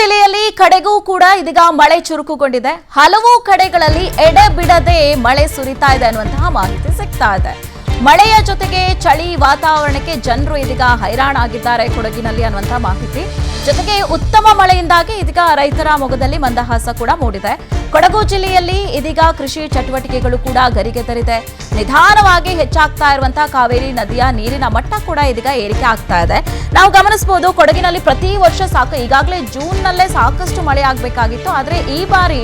ಜಿಲ್ಲೆಯಲ್ಲಿ ಕಡೆಗೂ ಕೂಡ ಇದೀಗ ಮಳೆ ಚುರುಕುಗೊಂಡಿದೆ. ಹಲವು ಕಡೆಗಳಲ್ಲಿ ಎಡೆಬಿಡದೆ ಮಳೆ ಸುರಿತಾ ಇದೆ ಅನ್ನುವಂತಹ ಮಾಹಿತಿ ಸಿಗ್ತಾ ಇದೆ. ಮಳೆಯ ಜೊತೆಗೆ ಚಳಿ ವಾತಾವರಣಕ್ಕೆ ಜನರು ಇದೀಗ ಹೈರಾಣಾಗಿದ್ದಾರೆ ಕೊಡಗಿನಲ್ಲಿ ಅನ್ನುವಂತಹ ಮಾಹಿತಿ. ಜೊತೆಗೆ ಉತ್ತಮ ಮಳೆಯಿಂದಾಗಿ ಇದೀಗ ರೈತರ ಮೊಗದಲ್ಲಿ ಮಂದಹಾಸ ಕೂಡ ಮೂಡಿದೆ. ಕೊಡಗು ಜಿಲ್ಲೆಯಲ್ಲಿ ಇದೀಗ ಕೃಷಿ ಚಟುವಟಿಕೆಗಳು ಕೂಡ ಗರಿಗೆದರಿದೆ. ನಿಧಾನವಾಗಿ ಹೆಚ್ಚಾಗ್ತಾ ಇರುವಂತಹ ಕಾವೇರಿ ನದಿಯ ನೀರಿನ ಮಟ್ಟ ಕೂಡ ಇದೀಗ ಏರಿಕೆ ಆಗ್ತಾ ಇದೆ. ನಾವು ಗಮನಿಸಬಹುದು, ಕೊಡಗಿನಲ್ಲಿ ಪ್ರತಿ ವರ್ಷ ಈಗಾಗಲೇ ಜೂನ್ನಲ್ಲೇ ಸಾಕಷ್ಟು ಮಳೆ ಆಗಬೇಕಾಗಿತ್ತು. ಆದರೆ ಈ ಬಾರಿ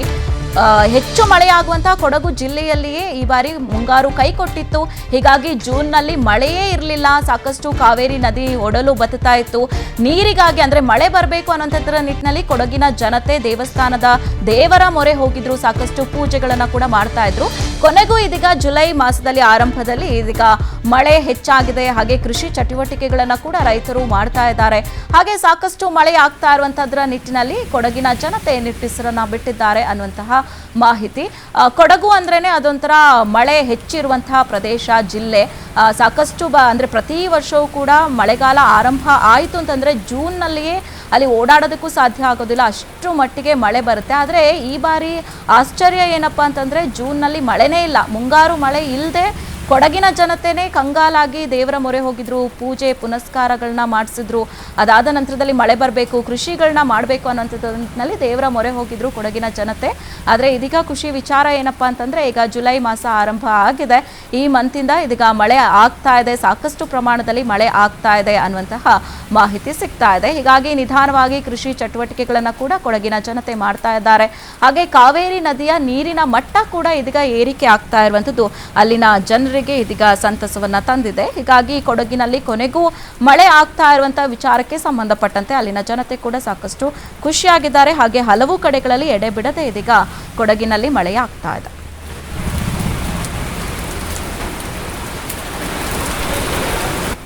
ಹೆಚ್ಚು ಮಳೆಯಾಗುವಂತಹ ಕೊಡಗು ಜಿಲ್ಲೆಯಲ್ಲಿಯೇ ಈ ಬಾರಿ ಮುಂಗಾರು ಕೈಕೊಟ್ಟಿತ್ತು. ಹೀಗಾಗಿ ಜೂನ್ನಲ್ಲಿ ಮಳೆಯೇ ಇರಲಿಲ್ಲ. ಸಾಕಷ್ಟು ಕಾವೇರಿ ನದಿ ಒಡಲು ಬತ್ತಾ ಇತ್ತು. ನೀರಿಗಾಗಿ ಅಂದ್ರೆ ಮಳೆ ಬರಬೇಕು ಅನ್ನೋಂಥದ್ರ ನಿಟ್ಟಿನಲ್ಲಿ ಕೊಡಗಿನ ಜನತೆ ದೇವಸ್ಥಾನದ ದೇವರ ಮೊರೆ ಹೋಗಿದ್ರು. ಸಾಕಷ್ಟು ಪೂಜೆಗಳನ್ನ ಕೂಡ ಮಾಡ್ತಾ ಇದ್ರು. ಕೊನೆಗೂ ಇದೀಗ ಜುಲೈ ಮಾಸದಲ್ಲಿ ಆರಂಭದಲ್ಲಿ ಇದೀಗ ಮಳೆ ಹೆಚ್ಚಾಗಿದೆ. ಹಾಗೆ ಕೃಷಿ ಚಟುವಟಿಕೆಗಳನ್ನ ಕೂಡ ರೈತರು ಮಾಡ್ತಾ ಇದ್ದಾರೆ. ಹಾಗೆ ಸಾಕಷ್ಟು ಮಳೆ ಆಗ್ತಾ ಇರುವಂತದ್ರ ನಿಟ್ಟಿನಲ್ಲಿ ಕೊಡಗಿನ ಜನತೆ ನಿಟ್ಟುಸಿರನ್ನ ಬಿಟ್ಟಿದ್ದಾರೆ ಅನ್ನುವಂತಹ ಮಾಹಿತಿ. ಕೊಡಗು ಅಂದ್ರೇನೆ ಅದೊಂಥರ ಮಳೆ ಹೆಚ್ಚಿರುವಂತಹ ಪ್ರದೇಶ, ಜಿಲ್ಲೆ. ಸಾಕಷ್ಟು ಅಂದ್ರೆ ಪ್ರತಿ ವರ್ಷವೂ ಕೂಡ ಮಳೆಗಾಲ ಆರಂಭ ಆಯಿತು ಅಂತಂದ್ರೆ ಜೂನ್ನಲ್ಲಿಯೇ ಅಲ್ಲಿ ಓಡಾಡೋದಕ್ಕೂ ಸಾಧ್ಯ ಆಗೋದಿಲ್ಲ, ಅಷ್ಟು ಮಟ್ಟಿಗೆ ಮಳೆ ಬರುತ್ತೆ. ಆದರೆ ಈ ಬಾರಿ ಆಶ್ಚರ್ಯ ಏನಪ್ಪಾ ಅಂತಂದ್ರೆ ಜೂನ್ನಲ್ಲಿ ಮಳೆನೇ ಇಲ್ಲ. ಮುಂಗಾರು ಮಳೆ ಇಲ್ಲದೆ ಕೊಡಗಿನ ಜನತೆನೇ ಕಂಗಾಲಾಗಿ ದೇವರ ಮೊರೆ ಹೋಗಿದ್ರು, ಪೂಜೆ ಪುನಸ್ಕಾರಗಳನ್ನ ಮಾಡಿಸಿದ್ರು. ಅದಾದ ನಂತರದಲ್ಲಿ ಮಳೆ ಬರಬೇಕು, ಕೃಷಿಗಳನ್ನ ಮಾಡಬೇಕು ಅನ್ನೋಂಥದ್ದಲ್ಲಿ ದೇವರ ಮೊರೆ ಹೋಗಿದ್ರು ಕೊಡಗಿನ ಜನತೆ. ಆದರೆ ಇದೀಗ ಖುಷಿ ವಿಚಾರ ಏನಪ್ಪಾ ಅಂತಂದ್ರೆ ಈಗ ಜುಲೈ ಮಾಸ ಆರಂಭ ಆಗಿದೆ. ಈ ಮಂತಿಂದ ಇದೀಗ ಮಳೆ ಆಗ್ತಾ ಇದೆ, ಸಾಕಷ್ಟು ಪ್ರಮಾಣದಲ್ಲಿ ಮಳೆ ಆಗ್ತಾ ಇದೆ ಅನ್ನುವಂತಹ ಮಾಹಿತಿ ಸಿಗ್ತಾ ಇದೆ. ಹೀಗಾಗಿ ನಿಧಾನವಾಗಿ ಕೃಷಿ ಚಟುವಟಿಕೆಗಳನ್ನ ಕೂಡ ಕೊಡಗಿನ ಜನತೆ ಮಾಡ್ತಾ ಇದ್ದಾರೆ. ಹಾಗೆ ಕಾವೇರಿ ನದಿಯ ನೀರಿನ ಮಟ್ಟ ಕೂಡ ಇದೀಗ ಏರಿಕೆ ಆಗ್ತಾ ಇರುವಂಥದ್ದು ಅಲ್ಲಿನ ಜನರಿಗೆ ಇದೀಗ ಸಂತಸವನ್ನ ತಂದಿದೆ. ಹೀಗಾಗಿ ಕೊಡಗಿನಲ್ಲಿ ಕೊನೆಗೂ ಮಳೆ ಆಗ್ತಾ ಇರುವಂತಹ ವಿಚಾರಕ್ಕೆ ಸಂಬಂಧಪಟ್ಟಂತೆ ಅಲ್ಲಿನ ಜನತೆ ಕೂಡ ಸಾಕಷ್ಟು ಖುಷಿಯಾಗಿದ್ದಾರೆ. ಹಾಗೆ ಹಲವು ಕಡೆಗಳಲ್ಲಿ ಎಡೆಬಿಡದೆ ಇದೀಗ ಕೊಡಗಿನಲ್ಲಿ ಮಳೆ ಆಗ್ತಾ ಇದೆ.